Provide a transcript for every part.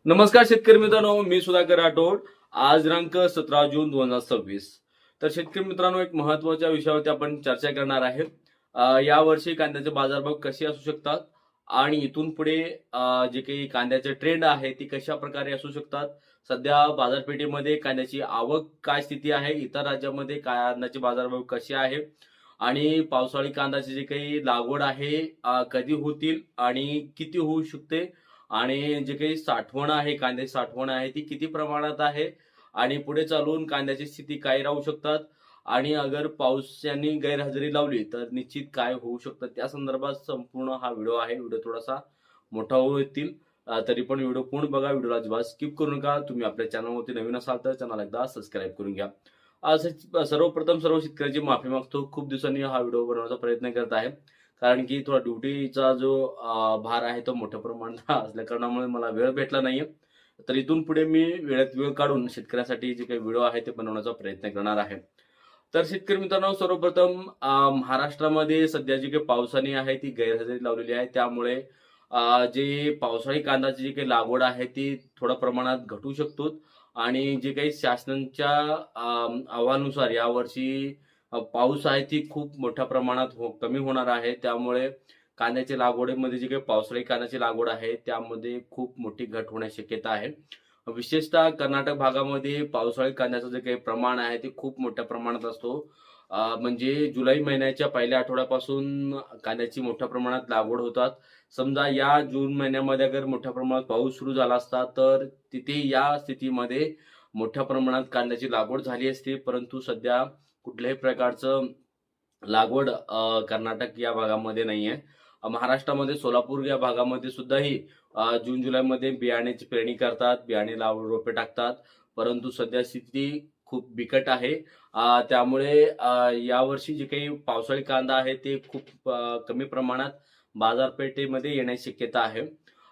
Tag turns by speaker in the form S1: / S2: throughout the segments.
S1: नमस्कार शेतकरी मित्रांनो, मी सुधाकर राठोड. आज दिनांक 17 जून 2026. तर शेतकरी मित्रांनो, एक महत्वाच्या विषयावरती आपण चर्चा करणार आहे. यावर्षी कांद्याचे बाजारभाव कसे असू शकतात आणि इथून पुढे जे काही कांद्याचे ट्रेंड आहे ती कशा प्रकारे असू शकतात. सध्या बाजारपेठेमध्ये कांद्याची आवक काय स्थिती आहे, इतर राज्यामध्ये कांद्याचे बाजारभाव कसे आहे आणि पावसाळी कांद्याची जी काही लागवड आहे कधी होतील आणि किती होऊ शकते आणि जे काही साठवण आहे, कांद्याची साठवण आहे ती किती प्रमाणात आहे आणि पुढे चालून कांद्याची स्थिती काय राहू शकतात आणि अगर पावसाने गैरहजेरी लावली तर निश्चित काय होऊ शकतं, त्या संदर्भात संपूर्ण हा व्हिडिओ आहे. व्हिडिओ थोडासा मोठा होईल, तरी पण व्हिडिओ पूर्ण बघा. व्हिडिओला अजिबात स्किप करू नका. तुम्ही आपल्या चॅनलवरती नवीन असाल तर चॅनल एकदा सबस्क्राईब करून घ्या. सर्वप्रथम सर्व शेतकऱ्यांची माफी मागतो. खूप दिवसांनी हा व्हिडिओ बनवण्याचा प्रयत्न करत आहे. कारण की थोडा ड्युटीचा जो भार आहे तो मोठ्या प्रमाणात असल्या कारणामुळे मला वेळ भेटला नाहीये. तर इथून पुढे मी वेळेत वेळ काढून शेतकऱ्यासाठी जे काही व्हिडिओ आहे ते बनवण्याचा प्रयत्न करणार आहे. तर शेतकरी मित्रांनो, सर्वप्रथम महाराष्ट्रामध्ये सध्या जी काही पावसाने आहे ती गैरहजेरी लावलेली आहे. त्यामुळे जे पावसाळी कांद्याची जी काही लागवड आहे ती थोड्या प्रमाणात घटू शकतो आणि जे काही शासनाच्या अहवालानुसार यावर्षी पाऊस आहे ती खूप मोठ्या प्रमाणात कमी होणार आहे. त्यामुळे कांद्याच्या लागवडीमध्ये जी काही पावसाळी कांद्याची लागवड आहे त्यामध्ये खूप मोठी घट होण्याची शक्यता आहे. विशेषतः कर्नाटक भागामध्ये पावसाळी कांद्याचं जे काही प्रमाण आहे ते खूप मोठ्या प्रमाणात असतो. म्हणजे जुलै महिन्याच्या पहिल्या आठवड्यापासून कांद्याची मोठ्या प्रमाणात लागवड होतात. समजा या जून महिन्यामध्ये अगर मोठ्या प्रमाणात पाऊस सुरू झाला असता तर तिथे या स्थितीमध्ये मोठ्या प्रमाणात कांद्याची लागवड झाली असती. परंतु सध्या कुठल्याही प्रकारचं लागवड कर्नाटक या भागामध्ये नाहीये. महाराष्ट्रामध्ये सोलापूर या भागामध्ये सुद्धाही जून जुलैमध्ये बियाण्याची पेरणी करतात, बियाणे रोपे टाकतात. परंतु सध्या स्थिती खूप बिकट आहे. त्यामुळे यावर्षी जे काही पावसाळी कांदा आहे ते खूप कमी प्रमाणात बाजारपेठेमध्ये येण्याची शक्यता आहे.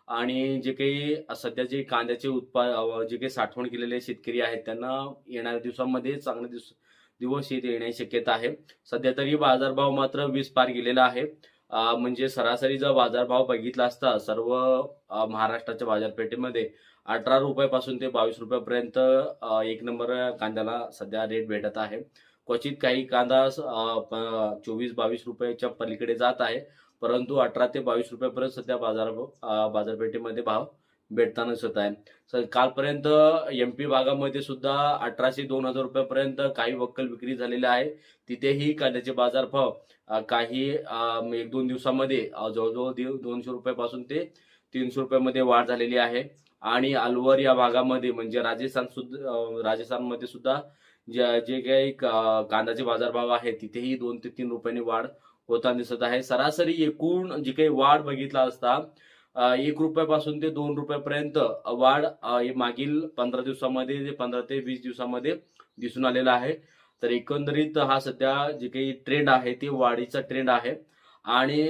S1: आणि जे काही सध्या जे कांद्याचे जे काही साठवण केलेले शेतकरी आहेत त्यांना येणाऱ्या दिवसांमध्ये चांगले दिवस येण्याची शक्यता आहे. सध्या तरी बाजारभाव मात्र 20 पार गेलेला आहे. म्हणजे सरासरी जर बाजारभाव बघितला असता सर्व महाराष्ट्राच्या बाजारपेठेमध्ये 18 रुपयापासून ते 22 रुपयापर्यंत एक नंबर कांद्याला सध्या रेट भेटत आहे. क्वचित काही कांदा 24-22 रुपयाच्या पलीकडे जात आहे. परंतु 18 ते 22 रुपयापर्यंत सध्या बाजारपेठेमध्ये भाव भेटताना दिसत आहे. कालपर्यंत एमपी भागामध्ये सुद्धा 1800-2000 रुपयापर्यंत काही वक्कल विक्री झालेल्या आहे. तिथेही कांद्याचे बाजारभाव काही 1-2 दिवसामध्ये जवळजवळ 200 रुपयापासून ते 300 रुपयामध्ये वाढ झालेली आहे. आणि अलवर या भागामध्ये म्हणजे राजस्थानमध्ये सुद्धा जे काही कांद्याचे बाजारभाव आहे तिथेही 2 ते 3 रुपयांनी वाढ होताना दिसत आहे. सरासरी एकूण जी काही वाढ बघितला असता 1 रुपयापासून ते 2 रुपयापर्यंत वाढ मागील 15 दिवसामध्ये 15 ते 20 दिवसामध्ये दिसून आलेला आहे. तर एकंदरीत हा सध्या जे काही ट्रेंड आहे ते वाढीचा ट्रेंड आहे. आणि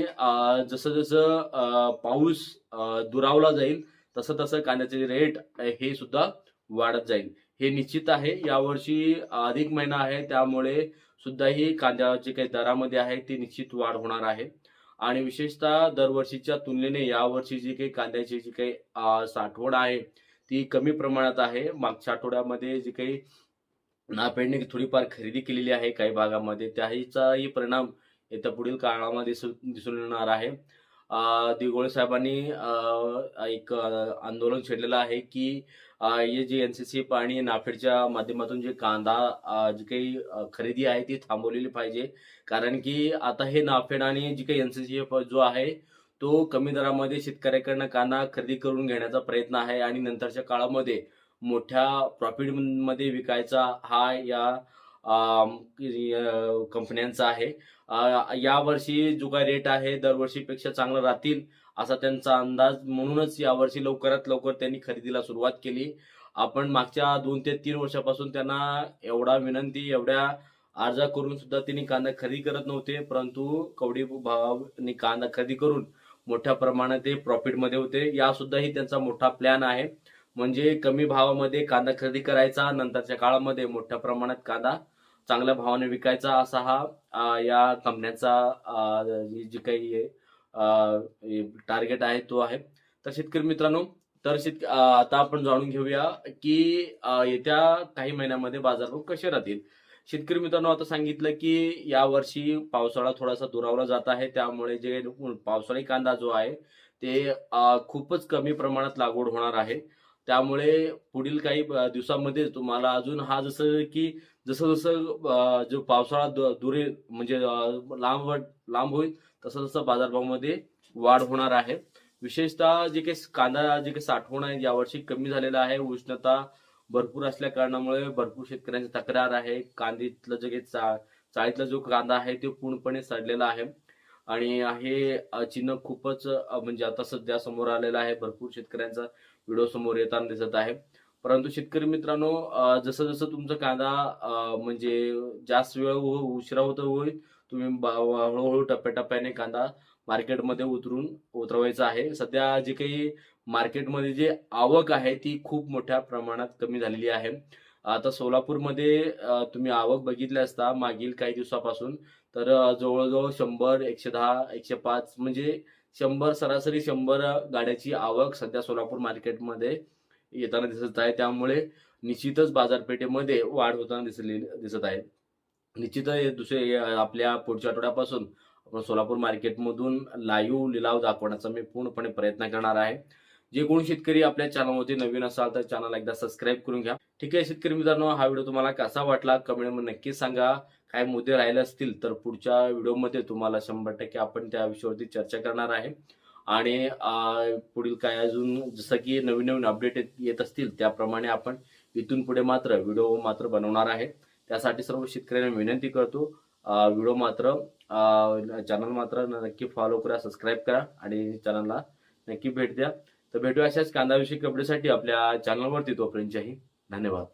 S1: जसं जसं पाऊस दुरावला जाईल तसं तसं कांद्याचे रेट हे सुद्धा वाढत जाईल. हे निश्चित आहे. यावर्षी अधिक महिना आहे त्यामुळे सुद्धा ही कांद्याचे काही दरामध्ये आहे ती निश्चित वाढ होणार आहे. आणि विशेषतः दरवर्षीच्या तुलनेने यावर्षी जी काही कांद्याची जी काही साठवण आहे ती कमी प्रमाणात आहे. मागच्या आठवड्यामध्ये जी काही नाफेडने थोडीफार खरेदी केलेली आहे काही भागामध्ये त्याचाही परिणाम येत्या पुढील काळामध्ये दिसून येणार आहे. दिघोळे साहेबांनी एक आंदोलन छेडलेलं आहे की हे जे एनसीसी आणि नाफेडच्या माध्यमातून जे कांदा जी काही खरेदी आहे ती थांबवलेली पाहिजे. कारण की आता हे नाफेड आणि जी काही एनसीसी जो आहे तो कमी दरामध्ये शेतकऱ्याकडनं कांदा खरेदी करून घेण्याचा प्रयत्न आहे आणि नंतरच्या काळामध्ये मोठ्या प्रॉफिट मध्ये विकायचा हा या कंपन्यांचा आहे. यावर्षी जो काय रेट आहे दरवर्षीपेक्षा चांगला राहतील असा त्यांचा अंदाज, म्हणूनच यावर्षी लवकरात लवकर त्यांनी खरेदीला सुरुवात केली. आपण मागच्या 2 ते 3 वर्षापासून त्यांना एवढा विनंती एवढ्या अर्जा करून सुद्धा त्यांनी कांदा खरेदी करत नव्हते. परंतु कवडी भावाने कांदा खरेदी करून मोठ्या प्रमाणात ते प्रॉफिटमध्ये होते. या सुद्धाही त्यांचा मोठा प्लॅन आहे. म्हणजे कमी भावामध्ये कांदा खरेदी करायचा, नंतरच्या काळामध्ये मोठ्या प्रमाणात कांदा चांगल्या भावाने विकायचा असा हा या कंपन्यांचा जी काही टार्गेट आहे तो आहे. तर शेतकरी मित्रांनो, तर आता आपण जाणून घेऊया की येत्या काही महिन्यामध्ये बाजारभाव कसे राहतील. शेतकरी मित्रांनो, आता सांगितलं की यावर्षी पावसाळा थोडासा दुरावला जात आहे. त्यामुळे जे पावसाळी कांदा जो आहे ते खूपच कमी प्रमाणात लागवड होणार आहे. त्यामुळे पुढील काही दिवसांमध्ये तुम्हाला अजून हा जसं जो पावसाळा दुरे म्हणजे लांब होईल, तसं तसं बाजारभावामध्ये वाढ होणार आहे. विशेषतः जे काही साठवण आहे यावर्षी कमी झालेलं आहे. उष्णता भरपूर असल्या कारणामुळे भरपूर शेतकऱ्यांची तक्रार आहे. कांदीतलं जे काही चाळीतला जो कांदा आहे तो पूर्णपणे सडलेला आहे आणि हे चिन्ह खूपच म्हणजे आता सध्या समोर आलेलं आहे. भरपूर शेतकऱ्यांचा व्हिडिओ समोर येताना दिसत आहे. परंतु शेतकरी मित्रांनो, जसं जसं तुमचा कांदा म्हणजे जास्त वेळ उशिरा होईल, तुम्ही हळूहळू टप्प्याटप्प्याने कांदा मार्केटमध्ये उतरवायचा आहे. सध्या जे काही मार्केटमध्ये जे आवक आहे ती खूप मोठ्या प्रमाणात कमी झालेली आहे. आता सोलापूरमध्ये तुम्ही आवक बघितली असता मागील काही दिवसापासून, तर जवळजवळ 100, 110, 105 म्हणजे 100 सरासरी 100 गाड्याची आवक सध्या सोलापूर मार्केटमध्ये येताना दिसत आहे. त्यामुळे निश्चितच बाजारपेठेमध्ये वाढ होताना दिसत आहे. निश्चितच आपल्या पुढच्या आठवड्यापासून आपण सोलापूर मार्केटमधून लाईव्ह लिलाव दाखवण्याचा मी पूर्णपणे प्रयत्न करणार आहे. जे कोणी शेतकरी आपल्या चॅनलवरती नवीन असाल तर चॅनल एकदा सबस्क्राईब करून घ्या. ठीक आहे शेतकरी मित्रांनो, हा व्हिडिओ तुम्हाला कसा वाटला कमेंटमध्ये नक्की सांगा. काय मुद्दे राहिले असतील तर पुढच्या व्हिडिओमध्ये तुम्हाला 100% आपण त्या विषयावरती चर्चा करणार आहे. आणि पुढील काय अजून जसं की नवीन नवीन अपडेट येत असतील त्याप्रमाणे आपण इथून पुढे मात्र व्हिडिओ मात्र बनवणार आहे. त्यासाठी सर्व शेतकऱ्यांना विनंती करतो, व्हिडिओ मात्र चॅनल मात्र नक्की फॉलो करा, सबस्क्राईब करा आणि चॅनलला नक्की भेट द्या. तर भेटूया अशाच कांदा विषयक अपडेटसाठी आपल्या चॅनलवरती. तोपर्यंतही धन्यवाद.